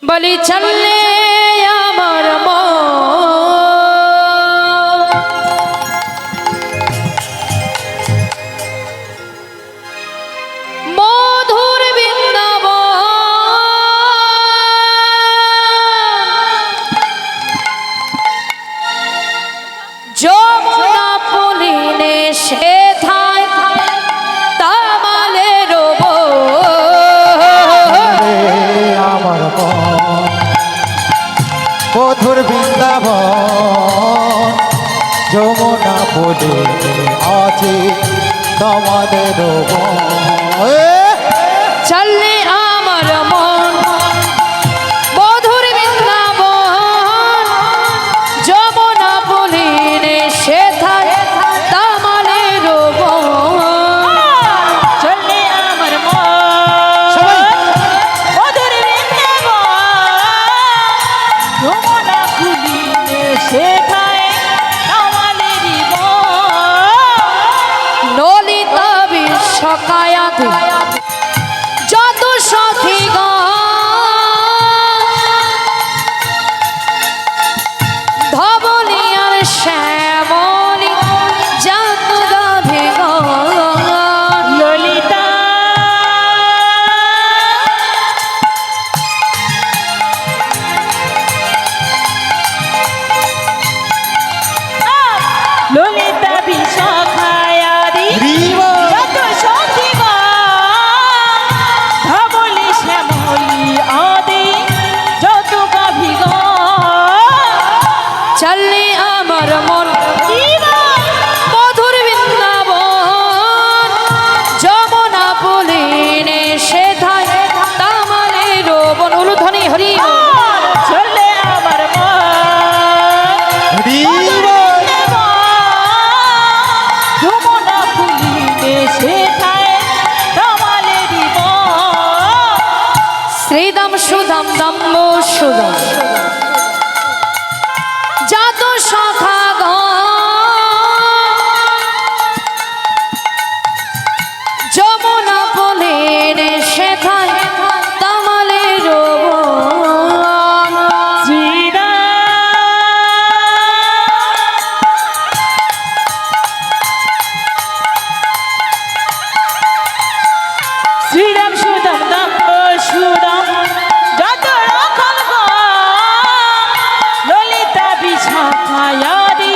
বলি চললে আমার মধুর বৃন্দাবন যমুনা পুলিনে সেথায় তামালের আমার মধুর বৃন্দাবন যমুনা পুলিনে আছে তোমাদের চললে আমার মন মধুর বৃন্দাবন যমুনা পুলিনে সেথায় তামালের চললে আমার মন মধুর বৃন্দাবন যমুনা পুলিনে সেথায় তামালেরই ললিতা বিশ্বকায়াধি যত সখী ধবলিয়ার শ্যামলি যত গাভি ললিতা ললিতা বিশ্বখায়ারি যত সখী ধবলি শ্যামলি আদি যত গাভী চললে আমার মন মধুর বৃন্দাবন যমুনা পুলিনে সেথায় তামালের বন উলুধ্বনি হরি চলে আমার যমুনা পুলিনে সেথায় তামালেরই শ্রীদাম সুদাম দম্ব সুদাম যত সখা যমুনা পুলিনে সেথায় তামালের শ্রীরাম সুদাম দাম সুদাম যত রকম ললিতা বিশাখায়ারি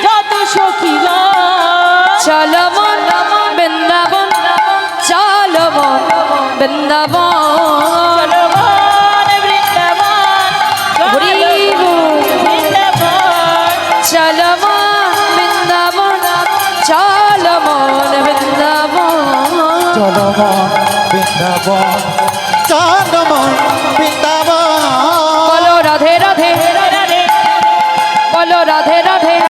যত সখী চল মন বৃন্দাবন চল মন বৃন্দাবন বৃন্দাবন হরি বল। বৃন্দাবন চল মন বৃন্দাবন চল মন বৃন্দাবন চলমান বৃন্দাবন